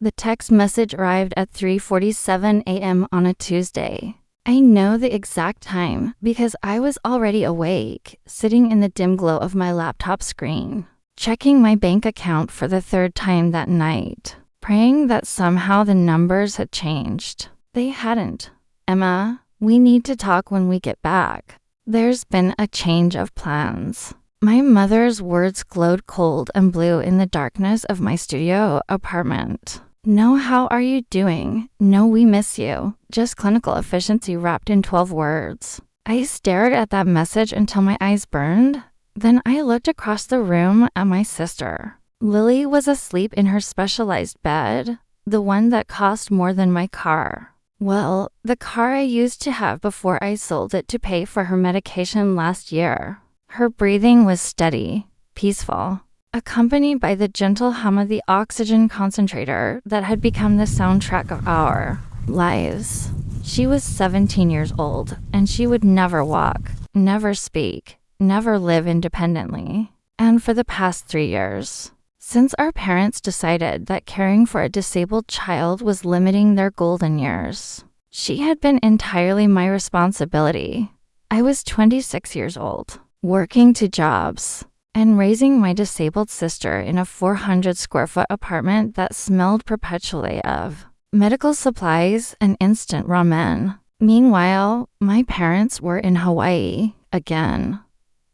The text message arrived at 3:47 a.m. on a Tuesday. I know the exact time because I was already awake, sitting in the dim glow of my laptop screen, checking my bank account for the third time that night, praying that somehow the numbers had changed. They hadn't. Emma, we need to talk when we get back. There's been a change of plans. My mother's words glowed cold and blue in the darkness of my studio apartment. No, how are you doing? No, we miss you. Just clinical efficiency wrapped in 12 words. I stared at that message until my eyes burned. Then I looked across the room at my sister. Lily was asleep in her specialized bed, the one that cost more than my car. Well, the car I used to have before I sold it to pay for her medication last year. Her breathing was steady, peaceful, accompanied by the gentle hum of the oxygen concentrator that had become the soundtrack of our lives. She was 17 years old, and she would never walk, never speak, never live independently. And for the past 3 years, since our parents decided that caring for a disabled child was limiting their golden years, she had been entirely my responsibility. I was 26 years old, working 2 jobs, and raising my disabled sister in a 400 square foot apartment that smelled perpetually of medical supplies and instant ramen. Meanwhile, my parents were in Hawaii again,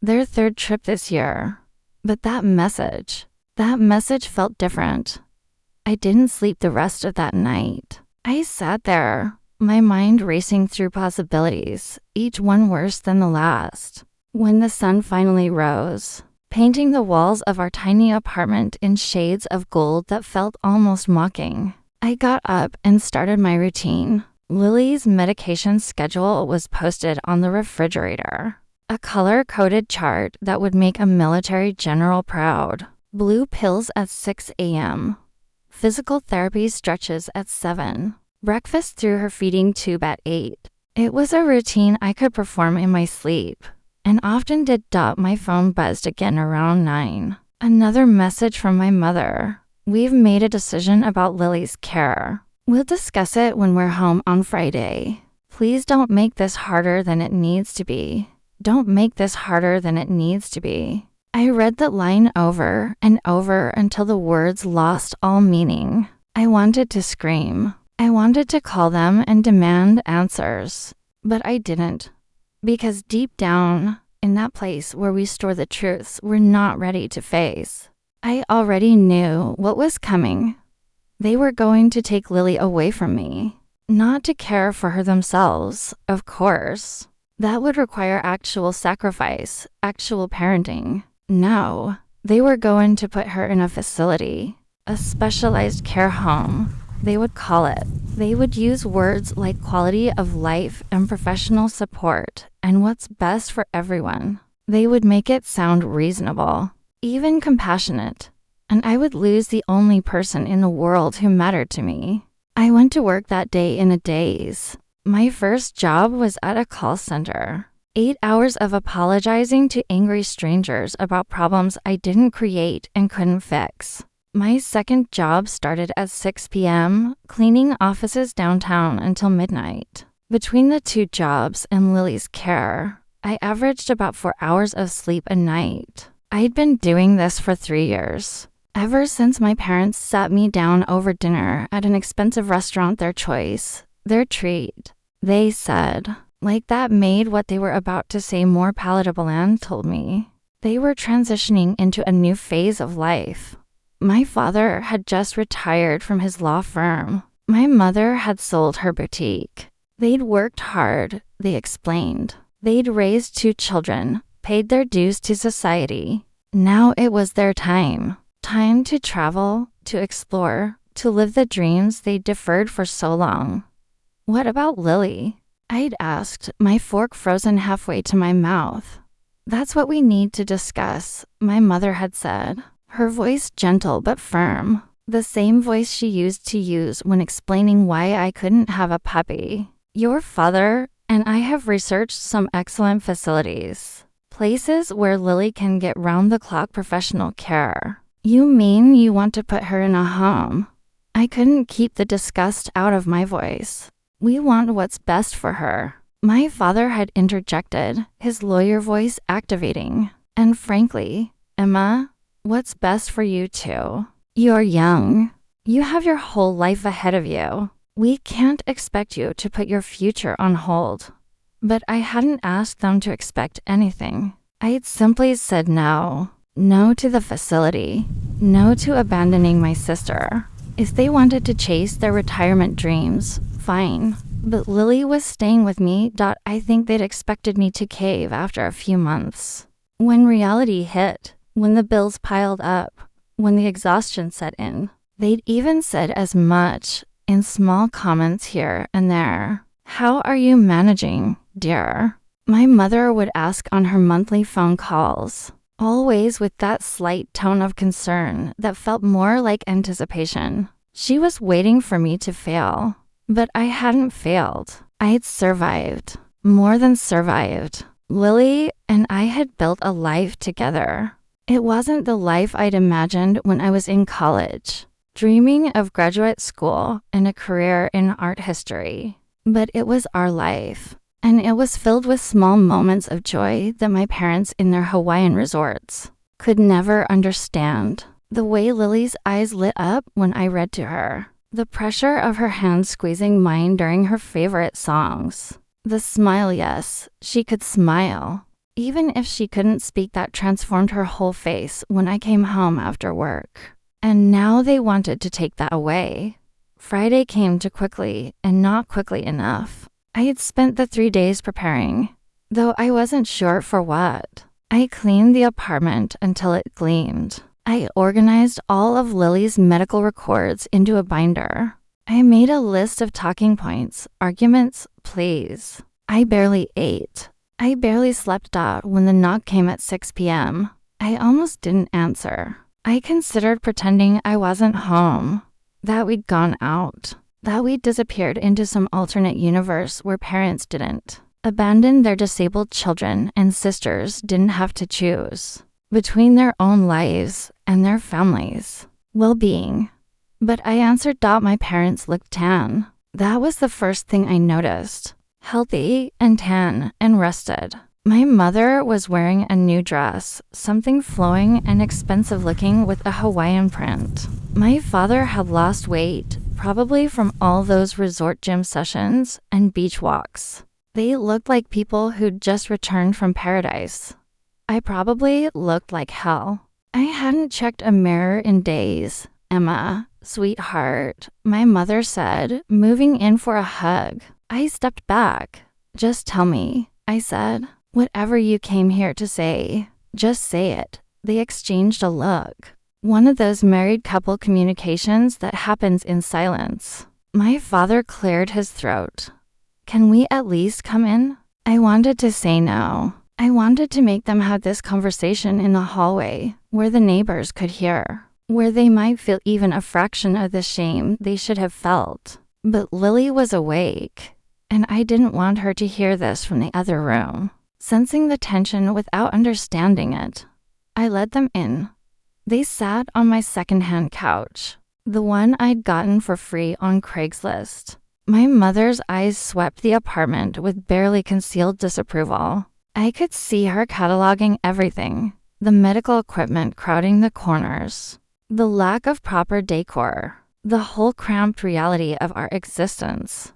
their 3rd trip this year. But that message felt different. I didn't sleep the rest of that night. I sat there, my mind racing through possibilities, each one worse than the last. When the sun finally rose, painting the walls of our tiny apartment in shades of gold that felt almost mocking, I got up and started my routine. Lily's medication schedule was posted on the refrigerator, a color-coded chart that would make a military general proud. Blue pills at 6 a.m., physical therapy stretches at 7, breakfast through her feeding tube at 8. It was a routine I could perform in my sleep, and often did. My phone buzzed again around 9. Another message from my mother. We've made a decision about Lily's care. We'll discuss it when we're home on Friday. Please don't make this harder than it needs to be. Don't make this harder than it needs to be. I read that line over and over until the words lost all meaning. I wanted to scream. I wanted to call them and demand answers. But I didn't. Because deep down, in that place where we store the truths we're not ready to face, I already knew what was coming. They were going to take Lily away from me. Not to care for her themselves, of course. That would require actual sacrifice, actual parenting. No, they were going to put her in a facility, a specialized care home, they would call it. They would use words like quality of life and professional support and what's best for everyone. They would make it sound reasonable, even compassionate, and I would lose the only person in the world who mattered to me. I went to work that day in a daze. My first job was at a call center. 8 hours of apologizing to angry strangers about problems I didn't create and couldn't fix. My second job started at 6 p.m., cleaning offices downtown until midnight. Between the 2 jobs and Lily's care, I averaged about 4 hours of sleep a night. I'd been doing this for 3 years, ever since my parents sat me down over dinner at an expensive restaurant, their choice, their treat. They said, like that made what they were about to say more palatable, and told me they were transitioning into a new phase of life. My father had just retired from his law firm. My mother had sold her boutique. They'd worked hard, they explained. They'd raised 2 children, paid their dues to society. Now it was their time. Time to travel, to explore, to live the dreams they'd deferred for so long. What about Lily? I'd asked, my fork frozen halfway to my mouth. That's what we need to discuss, my mother had said, her voice gentle but firm, the same voice she used to use when explaining why I couldn't have a puppy. Your father and I have researched some excellent facilities, places where Lily can get round-the-clock professional care. You mean you want to put her in a home? I couldn't keep the disgust out of my voice. We want what's best for her. My father had interjected, his lawyer voice activating. And frankly, Emma, what's best for you too? You're young. You have your whole life ahead of you. We can't expect you to put your future on hold. But I hadn't asked them to expect anything. I had simply said no. No to the facility. No to abandoning my sister. If they wanted to chase their retirement dreams, fine. But Lily was staying with me. I think they'd expected me to cave after a few months. When reality hit, when the bills piled up, when the exhaustion set in, they'd even said as much in small comments here and there. How are you managing, dear? My mother would ask on her monthly phone calls, always with that slight tone of concern that felt more like anticipation. She was waiting for me to fail, but I hadn't failed. I had survived, more than survived. Lily and I had built a life together. It wasn't the life I'd imagined when I was in college, dreaming of graduate school and a career in art history. But it was our life, and it was filled with small moments of joy that my parents in their Hawaiian resorts could never understand. The way Lily's eyes lit up when I read to her, the pressure of her hand squeezing mine during her favorite songs, the smile, yes, she could smile. Even if she couldn't speak, that transformed her whole face when I came home after work. And now they wanted to take that away. Friday came too quickly, and not quickly enough. I had spent the 3 days preparing, though I wasn't sure for what. I cleaned the apartment until it gleamed. I organized all of Lily's medical records into a binder. I made a list of talking points, arguments, pleas. I barely ate. I barely slept out when the knock came at 6 p.m. I almost didn't answer. I considered pretending I wasn't home, that we'd gone out, that we'd disappeared into some alternate universe where parents didn't abandon their disabled children and sisters didn't have to choose between their own lives and their families' well-being. But I answered. My parents looked tan. That was the first thing I noticed. Healthy and tan and rested. My mother was wearing a new dress, something flowing and expensive looking with a Hawaiian print. My father had lost weight, probably from all those resort gym sessions and beach walks. They looked like people who'd just returned from paradise. I probably looked like hell. I hadn't checked a mirror in days. Emma, sweetheart, my mother said, moving in for a hug. I stepped back. Just tell me, I said. Whatever you came here to say, just say it. They exchanged a look. One of those married couple communications that happens in silence. My father cleared his throat. Can we at least come in? I wanted to say no. I wanted to make them have this conversation in the hallway, where the neighbors could hear, where they might feel even a fraction of the shame they should have felt. But Lily was awake, and I didn't want her to hear this from the other room. Sensing the tension without understanding it, I led them in. They sat on my secondhand couch, the one I'd gotten for free on Craigslist. My mother's eyes swept the apartment with barely concealed disapproval. I could see her cataloging everything, the medical equipment crowding the corners, the lack of proper decor, the whole cramped reality of our existence.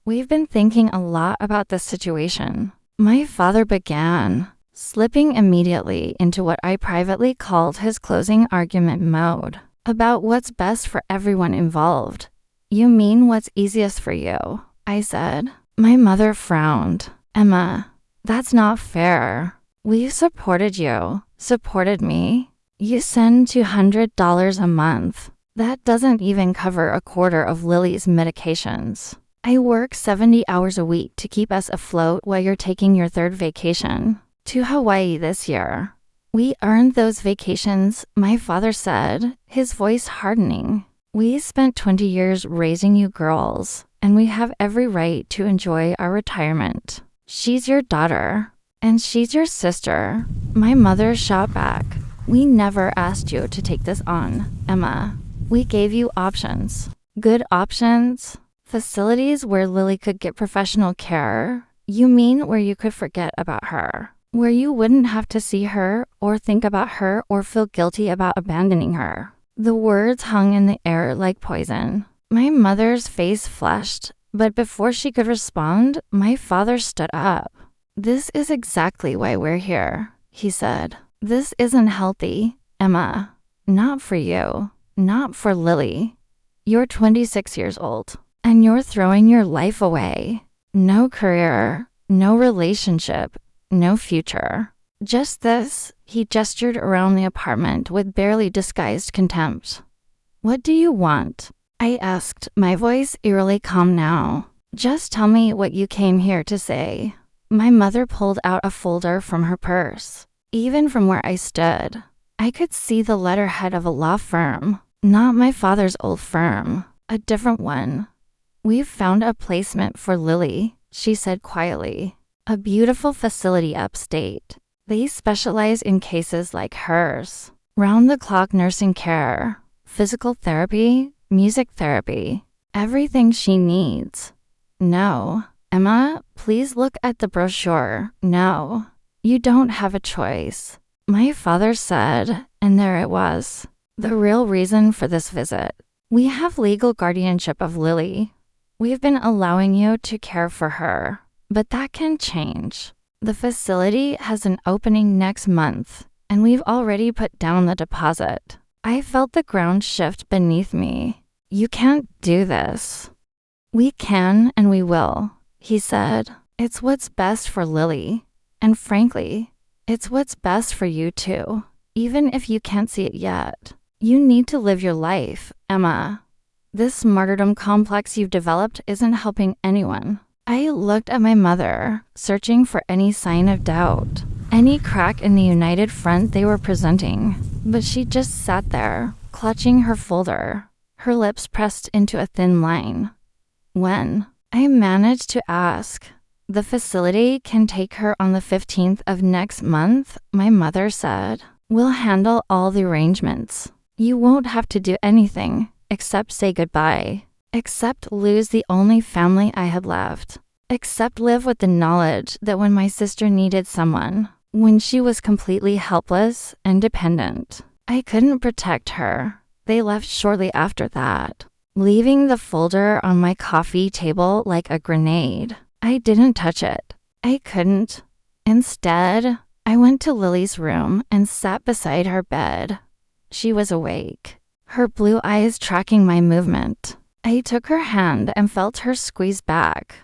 We've been thinking a lot about this situation. My father began, slipping immediately into what I privately called his closing argument mode, about what's best for everyone involved. You mean what's easiest for you, I said. My mother frowned. Emma, that's not fair. We supported you, supported me. You send $200 a month. That doesn't even cover a quarter of Lily's medications. I work 70 hours a week to keep us afloat while you're taking your third vacation to Hawaii this year. We earned those vacations, my father said, his voice hardening. We spent 20 years raising you girls, and we have every right to enjoy our retirement. She's your daughter, and she's your sister. My mother shot back. We never asked you to take this on, Emma. We gave you options. Good options? Facilities where Lily could get professional care. You mean where you could forget about her? Where you wouldn't have to see her or think about her or feel guilty about abandoning her? The words hung in the air like poison. My mother's face flushed, but before she could respond, my father stood up. This is exactly why we're here, he said. This isn't healthy, Emma. Not for you. Not for Lily. You're 26 years old, and you're throwing your life away. No career, no relationship, no future. Just this, he gestured around the apartment with barely disguised contempt. What do you want? I asked, my voice eerily calm now. Just tell me what you came here to say. My mother pulled out a folder from her purse. Even from where I stood, I could see the letterhead of a law firm. Not my father's old firm, a different one. We've found a placement for Lily, she said quietly. A beautiful facility upstate. They specialize in cases like hers. Round-the-clock nursing care, physical therapy, music therapy, everything she needs. No, Emma, please look at the brochure. No, you don't have a choice. My father said, and there it was. The real reason for this visit. We have legal guardianship of Lily. We've been allowing you to care for her. But that can change. The facility has an opening next month, and we've already put down the deposit. I felt the ground shift beneath me. You can't do this. We can and we will, he said. It's what's best for Lily. And frankly, it's what's best for you too. Even if you can't see it yet. You need to live your life, Emma. This martyrdom complex you've developed isn't helping anyone. I looked at my mother, searching for any sign of doubt, any crack in the united front they were presenting. But she just sat there, clutching her folder, her lips pressed into a thin line. When? I managed to ask. The facility can take her on the 15th of next month, my mother said. We'll handle all the arrangements. You won't have to do anything, except say goodbye. Except lose the only family I had left. Except live with the knowledge that when my sister needed someone, when she was completely helpless and dependent, I couldn't protect her. They left shortly after that, leaving the folder on my coffee table like a grenade. I didn't touch it. I couldn't. Instead, I went to Lily's room and sat beside her bed. She was awake, her blue eyes tracking my movement. I took her hand and felt her squeeze back.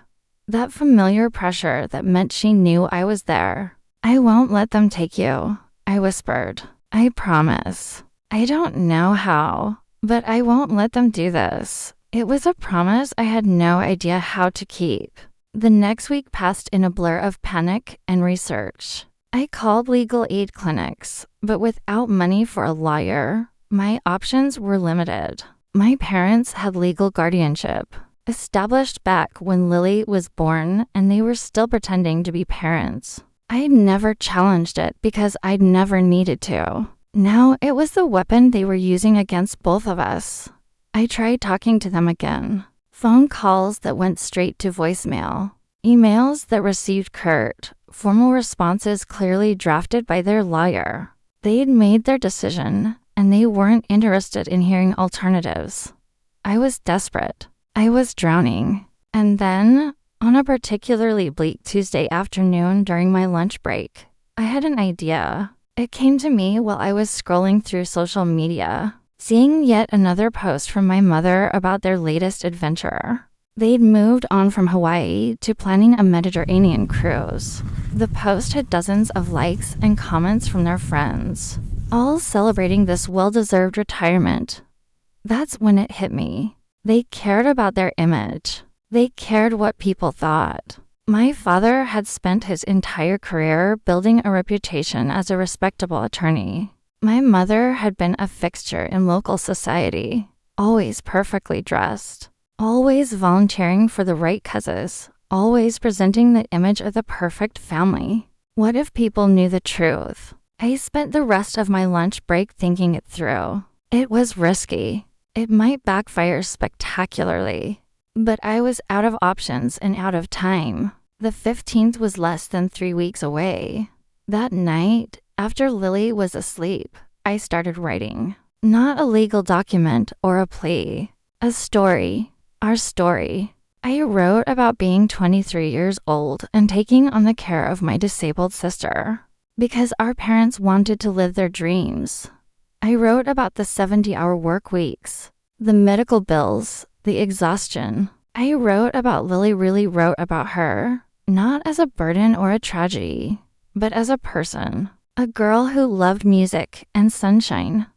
That familiar pressure that meant she knew I was there. I won't let them take you, I whispered. I promise. I don't know how, but I won't let them do this. It was a promise I had no idea how to keep. The next week passed in a blur of panic and research. I called legal aid clinics, but without money for a lawyer, my options were limited. My parents had legal guardianship, established back when Lily was born, and they were still pretending to be parents. I'd never challenged it because I'd never needed to. Now it was the weapon they were using against both of us. I tried talking to them again. Phone calls that went straight to voicemail. Emails that received curt, formal responses clearly drafted by their lawyer. They'd made their decision, and they weren't interested in hearing alternatives. I was desperate. I was drowning. And then, on a particularly bleak Tuesday afternoon during my lunch break, I had an idea. It came to me while I was scrolling through social media, seeing yet another post from my mother about their latest adventure. They'd moved on from Hawaii to planning a Mediterranean cruise. The post had dozens of likes and comments from their friends, all celebrating this well-deserved retirement. That's when it hit me. They cared about their image. They cared what people thought. My father had spent his entire career building a reputation as a respectable attorney. My mother had been a fixture in local society, always perfectly dressed, always volunteering for the right causes, always presenting the image of the perfect family. What if people knew the truth? I spent the rest of my lunch break thinking it through. It was risky. It might backfire spectacularly. But I was out of options and out of time. The 15th was less than 3 weeks away. That night, after Lily was asleep, I started writing. Not a legal document or a plea. A story. Our story. I wrote about being 23 years old and taking on the care of my disabled sister. Because our parents wanted to live their dreams. I wrote about the 70-hour work weeks, the medical bills, the exhaustion. I wrote about Lily really wrote about her, not as a burden or a tragedy, but as a person. A girl who loved music and sunshine,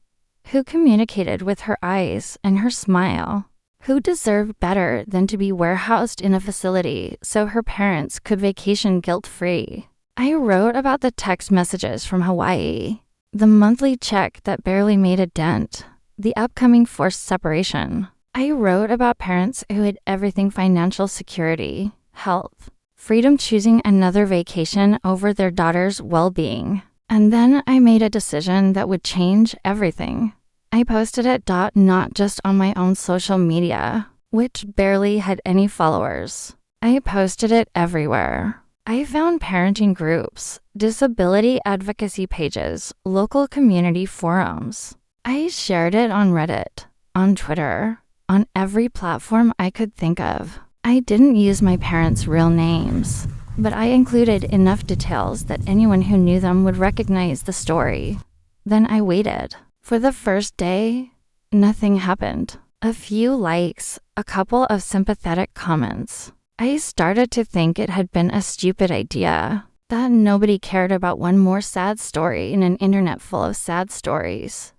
who communicated with her eyes and her smile, who deserved better than to be warehoused in a facility so her parents could vacation guilt-free. I wrote about the text messages from Hawaii, the monthly check that barely made a dent, the upcoming forced separation. I wrote about parents who had everything: financial security, health, freedom, choosing another vacation over their daughter's well-being. And then I made a decision that would change everything. I posted it not just on my own social media, which barely had any followers. I posted it everywhere. I found parenting groups, disability advocacy pages, local community forums. I shared it on Reddit, on Twitter, on every platform I could think of. I didn't use my parents' real names, but I included enough details that anyone who knew them would recognize the story. Then I waited. For the first day, nothing happened. A few likes, a couple of sympathetic comments. I started to think it had been a stupid idea, that nobody cared about one more sad story in an internet full of sad stories.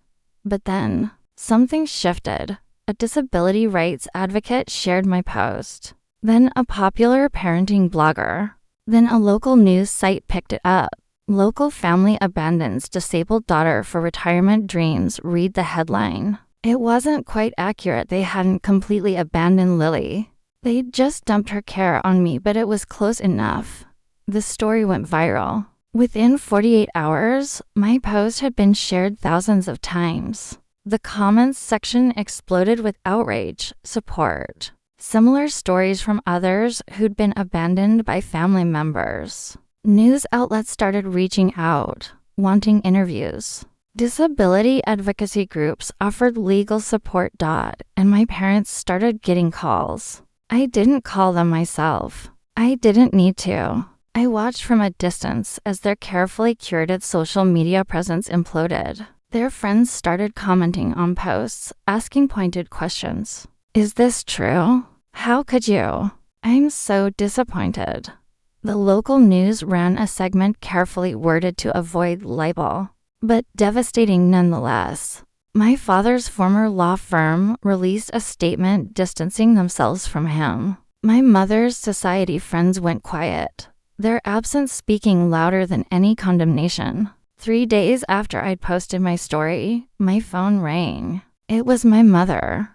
But then, something shifted. A disability rights advocate shared my post. Then a popular parenting blogger. Then a local news site picked it up. Local family abandons disabled daughter for retirement dreams. Read the headline. It wasn't quite accurate. They hadn't completely abandoned Lily. They'd just dumped her care on me, but it was close enough. The story went viral. Within 48 hours, my post had been shared thousands of times. The comments section exploded with outrage, support. Similar stories from others who'd been abandoned by family members. News outlets started reaching out, wanting interviews. Disability advocacy groups offered legal support. And my parents started getting calls. I didn't call them myself. I didn't need to. I watched from a distance as their carefully curated social media presence imploded. Their friends started commenting on posts, asking pointed questions. Is this true? How could you? I'm so disappointed. The local news ran a segment carefully worded to avoid libel, but devastating nonetheless. My father's former law firm released a statement distancing themselves from him. My mother's society friends went quiet, their absence speaking louder than any condemnation. 3 days after I'd posted my story, my phone rang. It was my mother.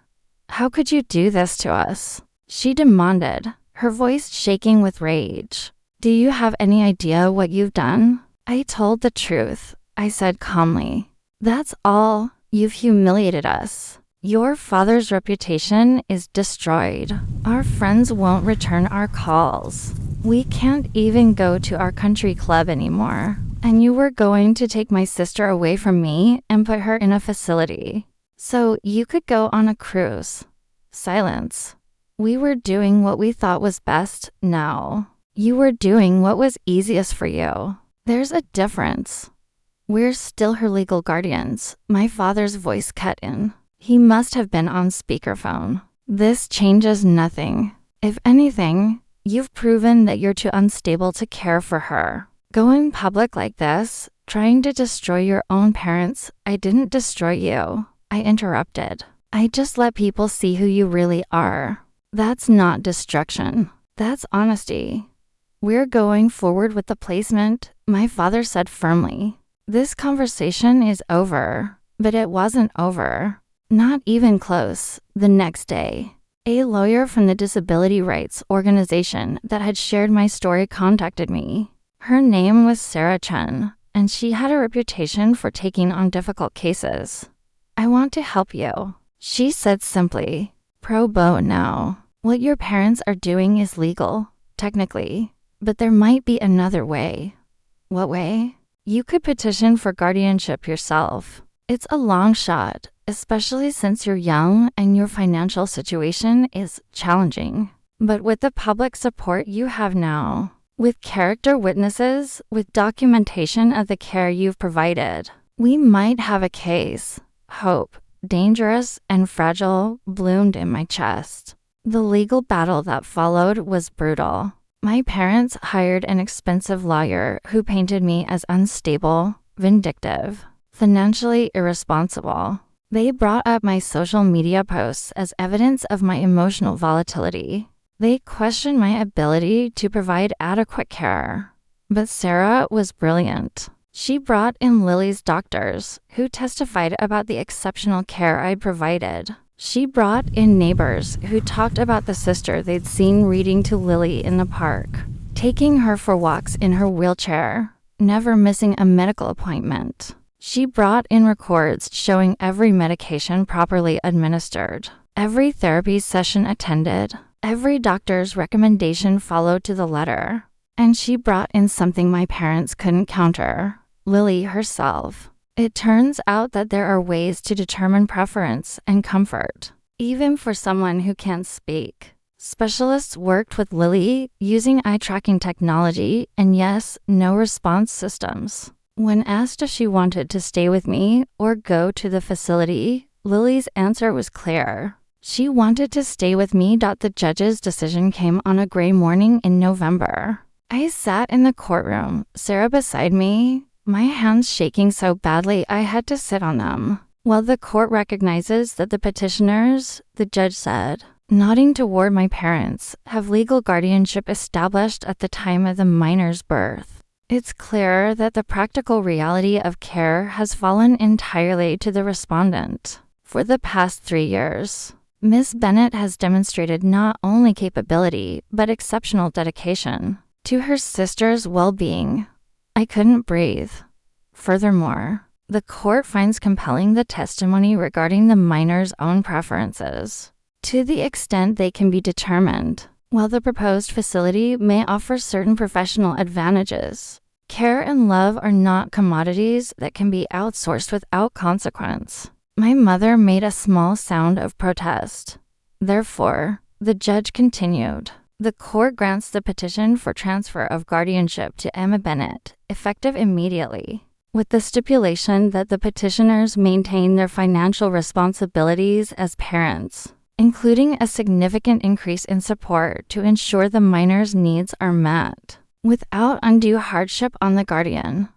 How could you do this to us? She demanded, her voice shaking with rage. Do you have any idea what you've done? I told the truth. I said calmly. That's all. You've humiliated us. Your father's reputation is destroyed. Our friends won't return our calls. We can't even go to our country club anymore. And you were going to take my sister away from me and put her in a facility, so you could go on a cruise. Silence. We were doing what we thought was best. No. You were doing what was easiest for you. There's a difference. We're still her legal guardians. My father's voice cut in. He must have been on speakerphone. This changes nothing. If anything, you've proven that you're too unstable to care for her. Going public like this, trying to destroy your own parents. I didn't destroy you. I interrupted. I just let people see who you really are. That's not destruction. That's honesty. We're going forward with the placement, my father said firmly. This conversation is over, but it wasn't over. Not even close. The next day, a lawyer from the disability rights organization that had shared my story contacted me. Her name was Sarah Chen, and she had a reputation for taking on difficult cases. I want to help you, She said simply, pro bono. What your parents are doing is legal, technically, but there might be another way. What way? You could petition for guardianship yourself. It's a long shot, especially since you're young and your financial situation is challenging. But with the public support you have now, with character witnesses, with documentation of the care you've provided, we might have a case. Hope, dangerous and fragile, bloomed in my chest. The legal battle that followed was brutal. My parents hired an expensive lawyer who painted me as unstable, vindictive, financially irresponsible. They brought up my social media posts as evidence of my emotional volatility. They questioned my ability to provide adequate care. But Sarah was brilliant. She brought in Lily's doctors, who testified about the exceptional care I'd provided. She brought in neighbors who talked about the sister they'd seen reading to Lily in the park, taking her for walks in her wheelchair, never missing a medical appointment. She brought in records showing every medication properly administered, every therapy session attended, every doctor's recommendation followed to the letter. And she brought in something my parents couldn't counter, Lily herself. It turns out that there are ways to determine preference and comfort, even for someone who can't speak. Specialists worked with Lily using eye tracking technology and yes, no response systems. When asked if she wanted to stay with me or go to the facility, Lily's answer was clear. She wanted to stay with me. The judge's decision came on a gray morning in November. I sat in the courtroom, Sarah beside me, my hands shaking so badly I had to sit on them. While the court recognizes that the petitioners, the judge said, nodding toward my parents, have legal guardianship established at the time of the minor's birth. It's clear that the practical reality of care has fallen entirely to the respondent. For the past 3 years, Ms. Bennett has demonstrated not only capability, but exceptional dedication to her sister's well-being. I couldn't breathe. Furthermore, the court finds compelling the testimony regarding the minor's own preferences, to the extent they can be determined. While the proposed facility may offer certain professional advantages, care and love are not commodities that can be outsourced without consequence. My mother made a small sound of protest. Therefore, the judge continued. The court grants the petition for transfer of guardianship to Emma Bennett, effective immediately, with the stipulation that the petitioners maintain their financial responsibilities as parents, including a significant increase in support to ensure the minor's needs are met, without undue hardship on the guardian.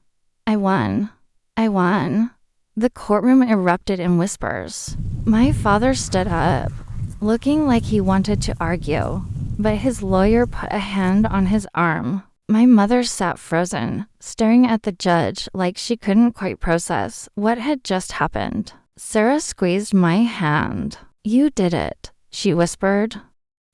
I won. I won. The courtroom erupted in whispers. My father stood up, looking like he wanted to argue, but his lawyer put a hand on his arm. My mother sat frozen, staring at the judge like she couldn't quite process what had just happened. Sarah squeezed my hand. You did it, she whispered.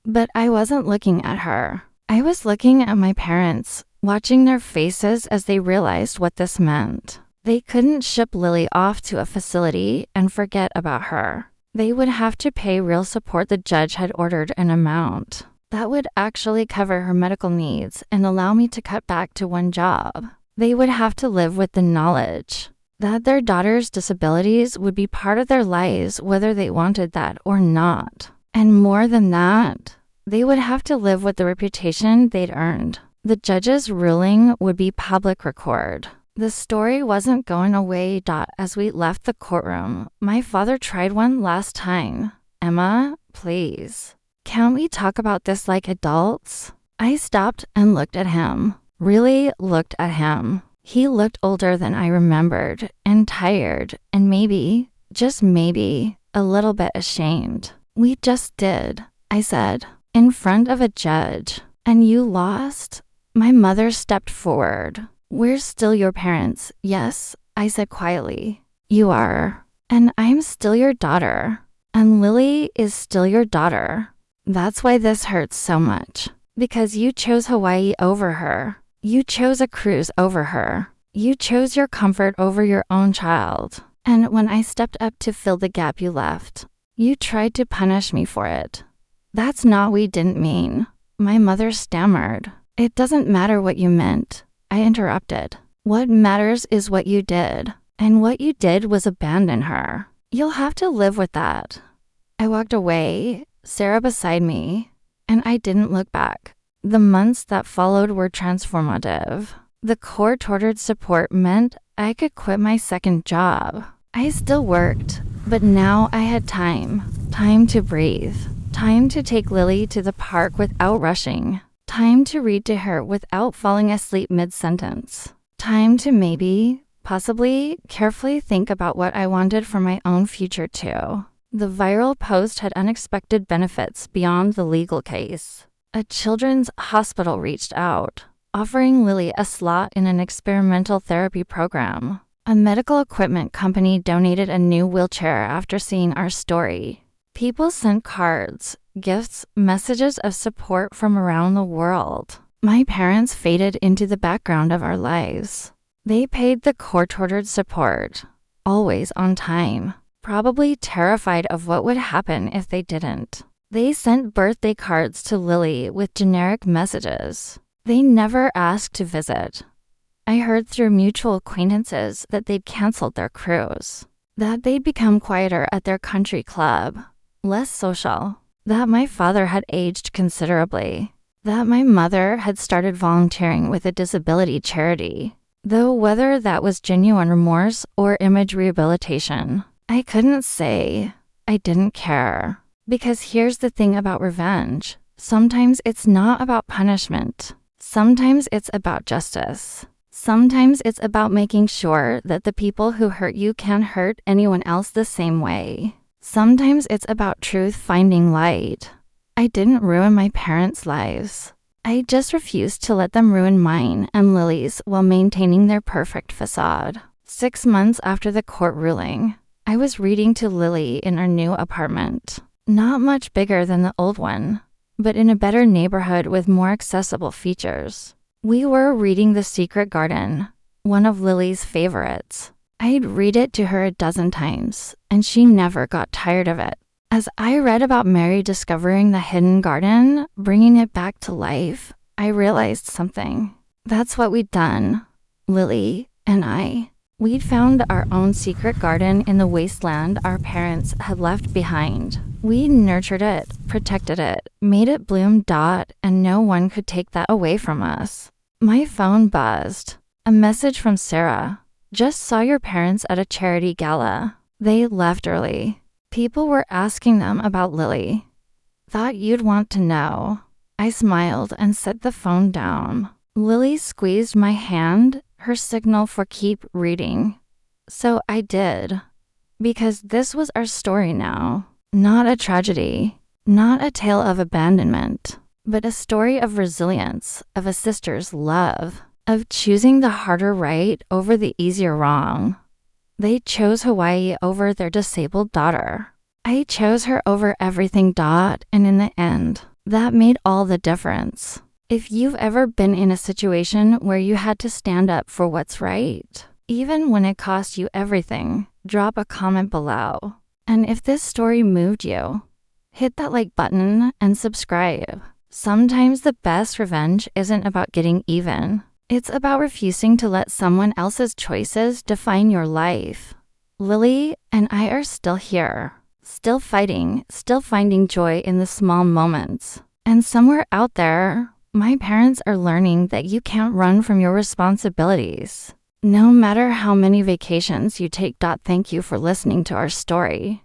But I wasn't looking at her. I was looking at my parents, watching their faces as they realized what this meant. They couldn't ship Lily off to a facility and forget about her. They would have to pay real support. The judge had ordered an amount that would actually cover her medical needs and allow me to cut back to one job. They would have to live with the knowledge that their daughter's disabilities would be part of their lives whether they wanted that or not. And more than that, they would have to live with the reputation they'd earned. The judge's ruling would be public record. The story wasn't going away. As we left the courtroom, my father tried one last time. Emma, please. Can't we talk about this like adults? I stopped and looked at him. Really looked at him. He looked older than I remembered, and tired, and maybe, just maybe, a little bit ashamed. We just did, I said, in front of a judge. And you lost? My mother stepped forward. We're still your parents, yes, I said quietly. You are. And I'm still your daughter. And Lily is still your daughter. That's why this hurts so much. Because you chose Hawaii over her. You chose a cruise over her. You chose your comfort over your own child. And when I stepped up to fill the gap you left, You tried to punish me for it. That's not what we didn't mean. My mother stammered. It doesn't matter what you meant, I interrupted. What matters is what you did. And what you did was abandon her. You'll have to live with that. I walked away, Sarah beside me, and I didn't look back. The months that followed were transformative. The court-ordered support meant I could quit my second job. I still worked, but now I had time. Time to breathe. Time to take Lily to the park without rushing. Time to read to her without falling asleep mid-sentence. Time to maybe, possibly, carefully think about what I wanted for my own future too. The viral post had unexpected benefits beyond the legal case. A children's hospital reached out, offering Lily a slot in an experimental therapy program. A medical equipment company donated a new wheelchair after seeing our story. People sent cards, gifts, messages of support from around the world. My parents faded into the background of our lives. They paid the court-ordered support, always on time, probably terrified of what would happen if they didn't. They sent birthday cards to Lily with generic messages. They never asked to visit. I heard through mutual acquaintances that they'd canceled their cruise, that they'd become quieter at their country club, less social, that my father had aged considerably, that my mother had started volunteering with a disability charity, though whether that was genuine remorse or image rehabilitation, I couldn't say. I didn't care. Because here's the thing about revenge. Sometimes it's not about punishment. Sometimes it's about justice. Sometimes it's about making sure that the people who hurt you can't hurt anyone else the same way. Sometimes it's about truth finding light. I didn't ruin my parents' lives. I just refused to let them ruin mine and Lily's while maintaining their perfect facade. 6 months after the court ruling, I was reading to Lily in our new apartment. Not much bigger than the old one, but in a better neighborhood with more accessible features. We were reading The Secret Garden, one of Lily's favorites. I'd read it to her a dozen times, and she never got tired of it. As I read about Mary discovering the hidden garden, bringing it back to life, I realized something. That's what we'd done, Lily and I. We'd found our own secret garden in the wasteland our parents had left behind. We nurtured it, protected it, made it bloom, and no one could take that away from us. My phone buzzed. A message from Sarah. Just saw your parents at a charity gala. They left early. People were asking them about Lily. Thought you'd want to know. I smiled and set the phone down. Lily squeezed my hand, her signal for keep reading. So I did. Because this was our story now. Not a tragedy. Not a tale of abandonment. But a story of resilience, of a sister's love, of choosing the harder right over the easier wrong. They chose Hawaii over their disabled daughter. I chose her over everything, and in the end, that made all the difference. If you've ever been in a situation where you had to stand up for what's right, even when it cost you everything, drop a comment below. And if this story moved you, hit that like button and subscribe. Sometimes the best revenge isn't about getting even. It's about refusing to let someone else's choices define your life. Lily and I are still here, still fighting, still finding joy in the small moments. And somewhere out there, my parents are learning that you can't run from your responsibilities. No matter how many vacations you take. Thank you for listening to our story.